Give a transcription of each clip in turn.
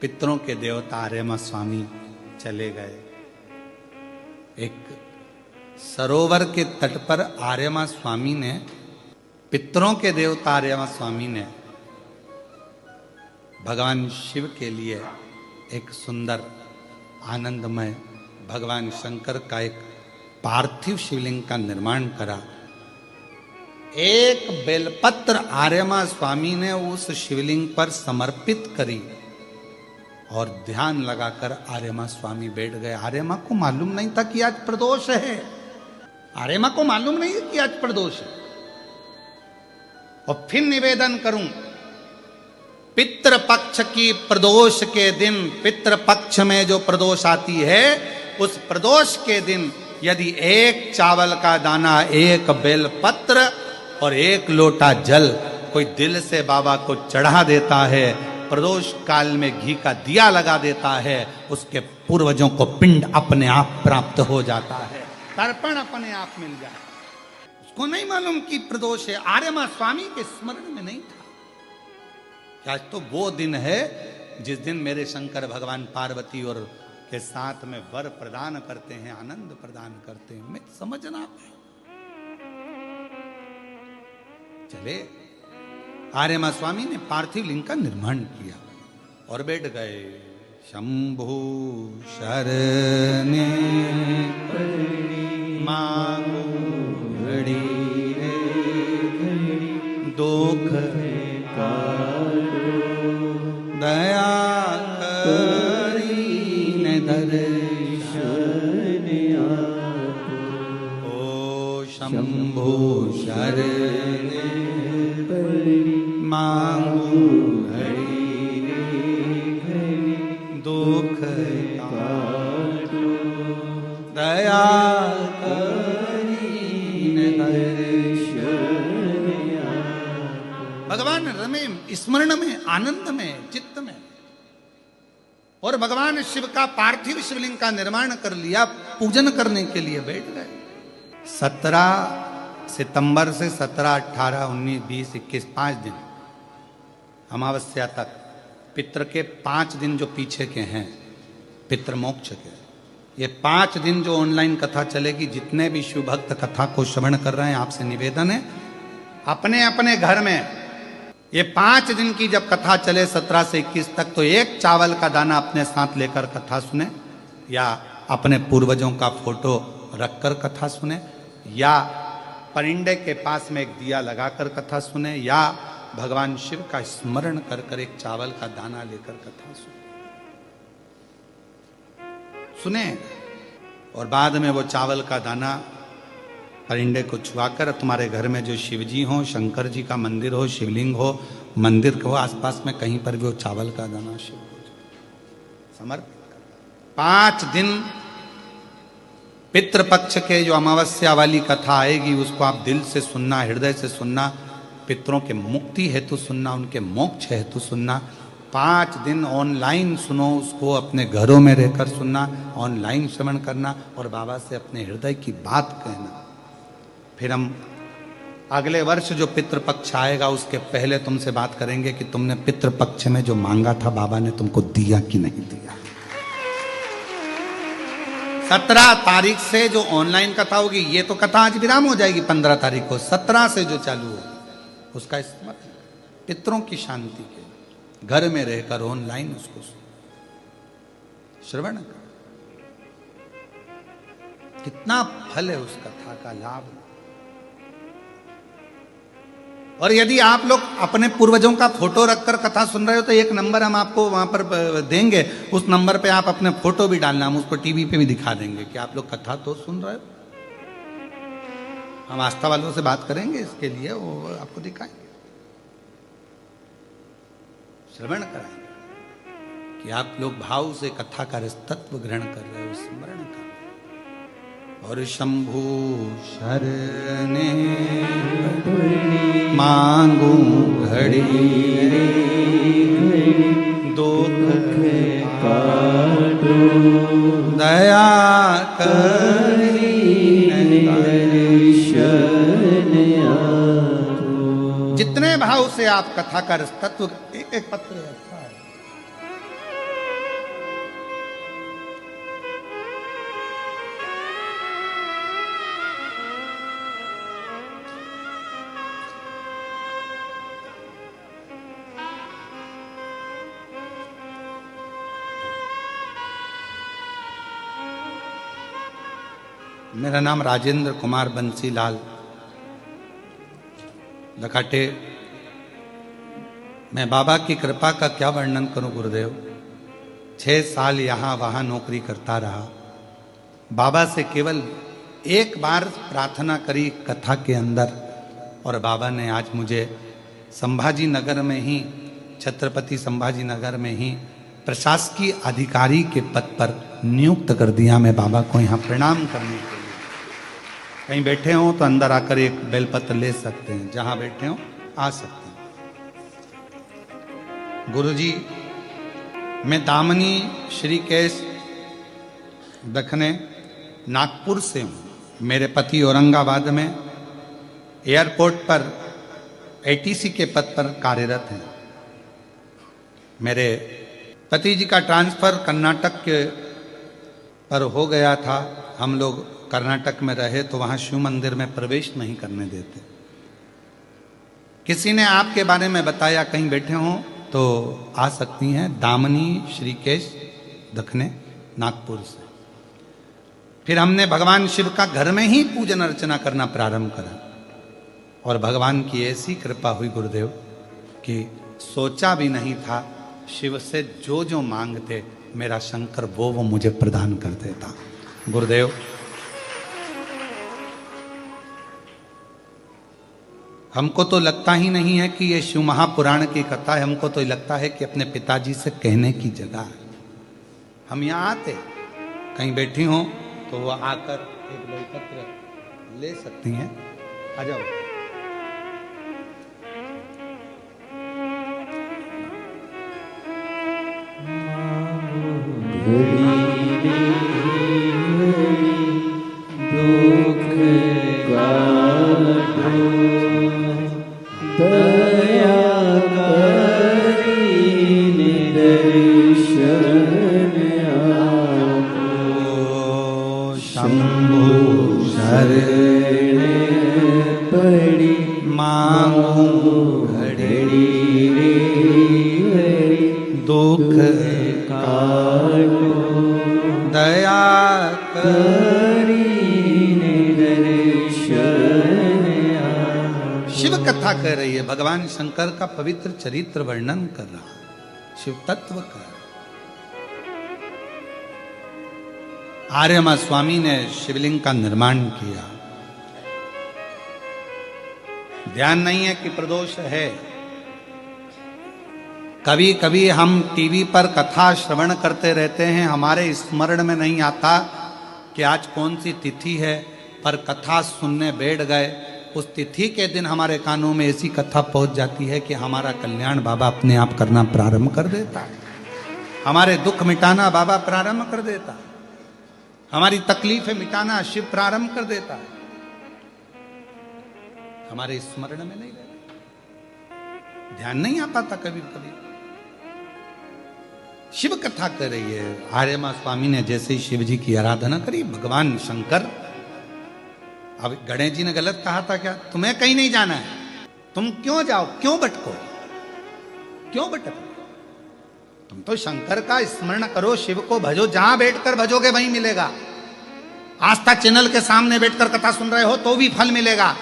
पितरों के देवता आर्यमा स्वामी चले गए। एक सरोवर के तट पर आर्यमा स्वामी ने, पितरों के देवता आर्यमा स्वामी ने भगवान शिव के लिए एक सुंदर आनंदमय भगवान शंकर का एक पार्थिव शिवलिंग का निर्माण करा। एक बेलपत्र आर्यमा स्वामी ने उस शिवलिंग पर समर्पित करी और ध्यान लगाकर आर्यमा स्वामी बैठ गए। आर्यमा को मालूम नहीं था कि आज प्रदोष है। आर्यमा को मालूम नहीं है कि आज प्रदोष है। और फिर निवेदन करूं, पितृपक्ष की प्रदोष के दिन, पितृपक्ष में जो प्रदोष आती है, उस प्रदोष के दिन यदि एक चावल का दाना, एक बेलपत्र और एक लोटा जल कोई दिल से बाबा को चढ़ा देता है, प्रदोष काल में घी का दिया लगा देता है, उसके पूर्वजों को पिंड अपने आप प्राप्त हो जाता है, तर्पण अपने आप मिल जाए। उसको नहीं मालूम कि प्रदोष है। आर्यमा स्वामी के स्मरण में नहीं था। आज तो वो दिन है जिस दिन मेरे शंकर भगवान पार्वती और के साथ में वर प्रदान करते हैं, आनंद प्रदान करते हैं। मैं समझना चले, आर्यमा स्वामी ने पार्थिव लिंग का निर्माण किया और बैठ गए। शंभु शरणे मांगो घड़ी दुख दया करीने दर्शन ओ शंभु शरणे मांगू घड़ी दुख दया करीने दर्शन। भगवान रमे स्मरण में, आनंद में, चित्त में, और भगवान शिव का पार्थिव शिवलिंग का निर्माण कर लिया। पूजन करने के लिए बैठ गए। 17 सितंबर से 17, 18, 19, 20, 21 5 दिन अमावस्या तक, पितृ के 5 दिन जो पीछे के हैं, पितृमोक्ष के, ये 5 दिन जो ऑनलाइन कथा चलेगी, जितने भी शिव भक्त कथा को श्रवण कर रहे हैं, आपसे निवेदन है अपने अपने घर में ये 5 दिन की जब कथा चले 17 से 21 तक, तो एक चावल का दाना अपने साथ लेकर कथा सुने, या अपने पूर्वजों का फोटो रखकर कथा सुने, या परिंडे के पास में एक दिया लगाकर कथा सुने, या भगवान शिव का स्मरण कर कर एक चावल का दाना लेकर कथा सुने। और बाद में वो चावल का दाना परिंडे को छुआकर तुम्हारे घर में जो शिवजी हो, शंकर जी का मंदिर हो, शिवलिंग हो, मंदिर के हो आसपास में कहीं पर भी वो चावल का दाना शिव को समर्पित। 5 दिन पितृपक्ष के जो अमावस्या वाली कथा आएगी, उसको आप दिल से सुनना, हृदय से सुनना, पितरों के मुक्ति हेतु सुनना, उनके मोक्ष हेतु सुनना। 5 दिन ऑनलाइन सुनो, उसको अपने घरों में रहकर सुनना, ऑनलाइन श्रवण करना और बाबा से अपने हृदय की बात कहना। फिर हम अगले वर्ष जो पितृपक्ष आएगा, उसके पहले तुमसे बात करेंगे कि तुमने पितृपक्ष में जो मांगा था, बाबा ने तुमको दिया कि नहीं दिया। 17 तारीख से जो ऑनलाइन कथा होगी, ये तो कथा आज विराम हो जाएगी 15 तारीख को, 17 से जो चालू होगी उसका स्मरण, पितरों की शांति के घर में रहकर ऑनलाइन उसको श्रवण कर। कितना फल है उस कथा का, लाभ। और यदि आप लोग अपने पूर्वजों का फोटो रखकर कथा सुन रहे हो, तो एक नंबर हम आपको वहां पर देंगे, उस नंबर पे आप अपने फोटो भी डालना, हम उसको टीवी पे भी दिखा देंगे कि आप लोग कथा तो सुन रहे हो। हम आस्था वालों से बात करेंगे इसके लिए, वो आपको दिखाएंगे, श्रवण कराएंगे कि आप लोग भाव से कथा का तत्व ग्रहण कर रहे हो, स्मरण कर। और शंभु शरणे मांगू घड़ी दुख काटो दया करी जितने भाव से आप कथा का तत्व, एक एक पत्र अच्छा है, मेरा नाम राजेंद्र कुमार बंसीलाल लखाटे। मैं बाबा की कृपा का क्या वर्णन करूं गुरुदेव। 6 साल यहाँ वहाँ नौकरी करता रहा। बाबा से केवल एक बार प्रार्थना करी कथा के अंदर, और बाबा ने आज मुझे संभाजी नगर में ही, छत्रपति संभाजी नगर में ही प्रशासकीय अधिकारी के पद पर नियुक्त कर दिया। मैं बाबा को यहाँ प्रणाम करने के लिए, कहीं बैठे हो तो अंदर आकर एक बेलपत्र ले सकते हैं, जहाँ बैठे हो आ सकते हैं। गुरुजी, मैं दामनी श्रीकेश दखने नागपुर से हूँ। मेरे पति औरंगाबाद में एयरपोर्ट पर एटीसी के पद पर कार्यरत हैं। मेरे पति जी का ट्रांसफर कर्नाटक के पर हो गया था। हम लोग कर्नाटक में रहे तो वहाँ शिव मंदिर में प्रवेश नहीं करने देते। किसी ने आपके बारे में बताया, कहीं बैठे हों तो आ सकती हैं, दामनी श्रीकेश दखने नागपुर से। फिर हमने भगवान शिव का घर में ही पूजन अर्चना करना प्रारंभ करा, और भगवान की ऐसी कृपा हुई गुरुदेव कि सोचा भी नहीं था, शिव से जो जो मांगते मेरा शंकर वो मुझे प्रदान कर देता। गुरुदेव, हमको तो लगता ही नहीं है कि ये शिव महापुराण की कथा है। हमको तो लगता है कि अपने पिताजी से कहने की जगह है। हम यहाँ आते, कहीं बैठी हों तो वो आकर एक बेलपत्र ले सकती हैं। आ जाओ। शिव कथा कह रही है, भगवान शंकर का पवित्र चरित्र वर्णन कर रहा, शिव तत्व का। आर्यमा स्वामी ने शिवलिंग का निर्माण किया। ध्यान नहीं है कि प्रदोष है। कभी कभी हम टीवी पर कथा श्रवण करते रहते हैं, हमारे स्मरण में नहीं आता कि आज कौन सी तिथि है, पर कथा सुनने बैठ गए। उस तिथि के दिन हमारे कानों में ऐसी कथा पहुंच जाती है कि हमारा कल्याण बाबा अपने आप करना प्रारंभ कर देता है। हमारे दुख मिटाना बाबा प्रारंभ कर देता है। हमारी तकलीफें मिटाना शिव प्रारंभ कर देता है। हमारे स्मरण में नहीं रहता, ध्यान नहीं आ पाता कभी कभी। शिव कथा कर रही है। आर्यमा स्वामी ने जैसे ही शिव जी की आराधना करी, भगवान शंकर, अब गणेश जी ने गलत कहा था क्या? तुम्हें कहीं नहीं जाना है, तुम क्यों जाओ, क्यों भटको, क्यों भटको? तुम तो शंकर का स्मरण करो, शिव को भजो, जहां बैठकर भजोगे वहीं मिलेगा। आस्था चैनल के सामने बैठकर कथा सुन रहे हो तो भी फल मिलेगा,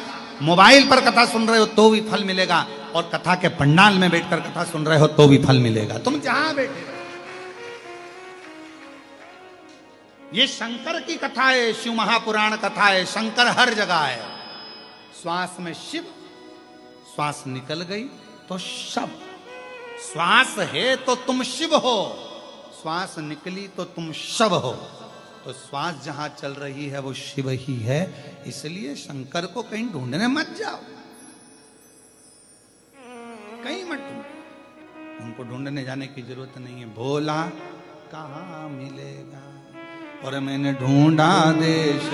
मोबाइल पर कथा सुन रहे हो तो भी फल मिलेगा, और कथा के पंडाल में बैठकर कथा सुन रहे हो तो भी फल मिलेगा। तुम जहां बैठे, ये शंकर की कथा है, शिव महापुराण कथा है। शंकर हर जगह है। श्वास में शिव, श्वास निकल गई तो शव। श्वास है तो तुम शिव हो, श्वास निकली तो तुम शव हो। तो श्वास जहां चल रही है वो शिव ही है। इसलिए शंकर को कहीं ढूंढने मत जाओ, कहीं मत ढूंढो, उनको ढूंढने जाने की जरूरत नहीं है। भोला कहाँ मिलेगा, और मैंने ढूंढा देश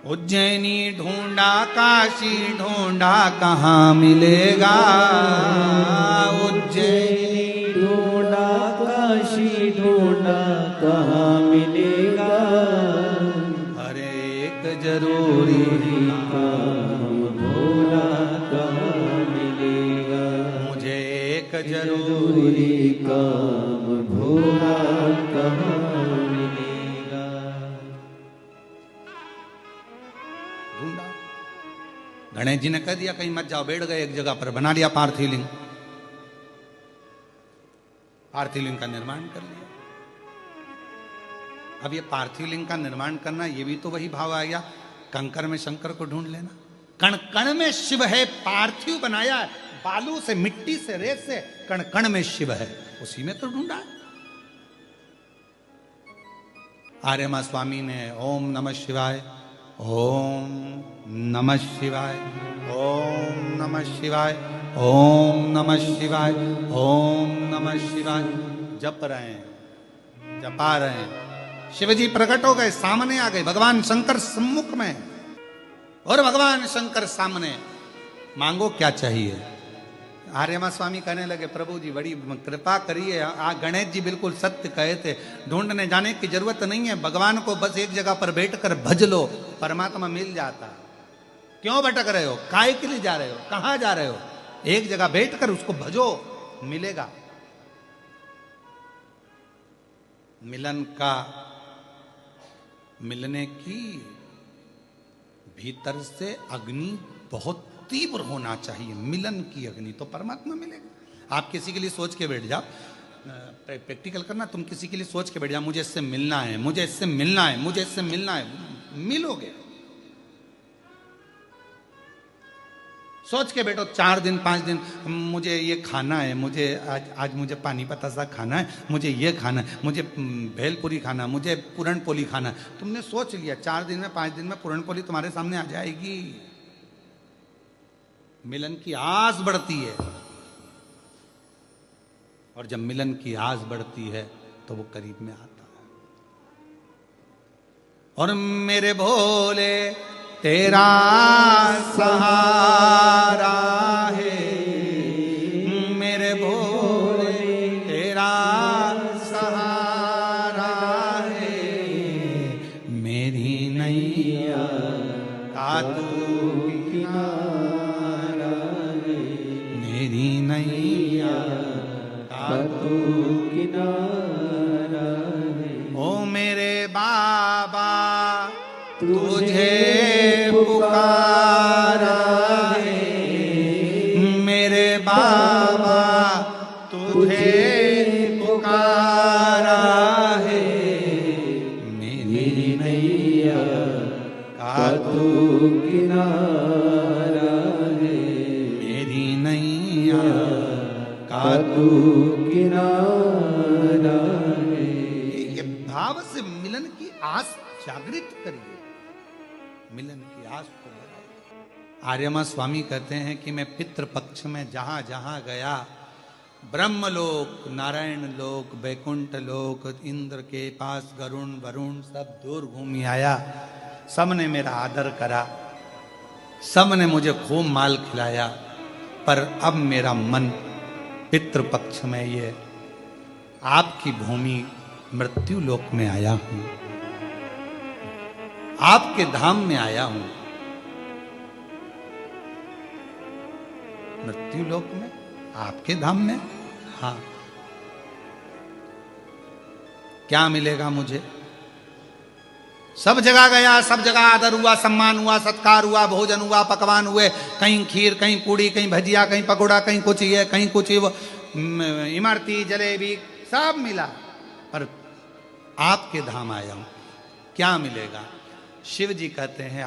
उज्जैनी ढूंढा, काशी ढूंढा, कहाँ मिलेगा। उज्जैनी ढूंढा, काशी ढूंढा, कहाँ मिलेगा। हर एक जरूरी काम भोला कहाँ मिलेगा। मुझे एक जरूरी जरूरी काम भोला कहाँ मिलेगा। ढूंढा, गणेश जी ने कह दिया कहीं मत जाओ, बैठ गए एक जगह पर, बना लिया पार्थिव लिंग, पार्थिव लिंग का निर्माण कर लिया। अब ये पार्थिव लिंग का निर्माण करना, ये भी तो वही भाव आ गया, कंकर में शंकर को ढूंढ लेना। कण कण में शिव है, पार्थिव बनाया है, बालू से, मिट्टी से, रेत से, कण कण में शिव है, उसी में तो ढूंढा। आर्यमा स्वामी ने ओम नमः शिवाय, ओम नमः शिवाय, ओम नमः शिवाय, ओम नमः शिवाय, ओम नमः शिवाय जप रहे हैं, जपा रहे हैं। शिवजी प्रकट हो गए, सामने आ गए, भगवान शंकर सम्मुख में, और भगवान शंकर सामने, मांगो क्या चाहिए। आर्यमा स्वामी कहने लगे प्रभु जी बड़ी कृपा करिए, गणेश जी बिल्कुल सत्य कहे थे, ढूंढने जाने की जरूरत नहीं है, भगवान को बस एक जगह पर बैठकर भज लो, परमात्मा मिल जाता। क्यों भटक रहे हो, काय के लिए जा रहे हो, कहां जा रहे हो, एक जगह बैठकर उसको भजो, मिलेगा। मिलन का, मिलने की भीतर से अग्नि बहुत तीव्र होना चाहिए, मिलन की अग्नि, तो परमात्मा मिलेगा। आप किसी के लिए सोच के बैठ जाओ, प्रैक्टिकल करना, तुम किसी के लिए सोच के बैठ जाओ, मुझे इससे मिलना है, मुझे इससे मिलना है, मुझे इससे मिलना है, मिलोगे। सोच के बैठो 4 दिन 5 दिन, मुझे ये खाना है, मुझे आज मुझे पानी पतासा खाना है, मुझे ये खाना है, मुझे भेलपुरी खाना, मुझे पूरण पोली खाना। तुमने सोच लिया, 4 दिन में 5 दिन में पूरण पोली तुम्हारे सामने आ जाएगी। मिलन की आस बढ़ती है, और जब मिलन की आस बढ़ती है तो वो करीब में आता है। और मेरे भोले तेरा सहारा है, मेरे भोले तेरा सहारा है, मेरी नैया का तू किनारा है, मेरी नैया का तू किनारा है। ओ मेरे बाबा तुझे पुकारा है, मेरे बाबा तुझे पुकारा है, मेरी नैया का तू किनारा है, मेरी नैया का तू किनारा है। ये भाव से मिलन की आस जागृत करिए, मिलन की आस को बढ़ाइए। आर्यमा स्वामी कहते हैं कि मैं पितृ पक्ष में जहां जहां गया, ब्रह्मलोक, नारायण लोक, वैकुंठ लोक, इंद्र के पास गरुण वरुण सब दूर घूमी आया, सबने मेरा आदर करा, सबने मुझे खूब माल खिलाया, पर अब मेरा मन पितृ पक्ष में ये आपकी भूमि मृत्यु लोक में आया हूं, आपके धाम में आया हूं। मृत्यु लोक में, आपके धाम में, हाँ। क्या मिलेगा मुझे? सब जगह गया, सब जगह आदर हुआ, सम्मान हुआ, सत्कार हुआ, भोजन हुआ, पकवान हुए, कहीं खीर, कहीं पूड़ी, कहीं भजिया, कहीं पकौड़ा, कहीं कुछ ये, कहीं कुछ वो, इमरती, जलेबी, सब मिला, पर आपके धाम आया हूं, क्या मिलेगा? शिव जी कहते हैं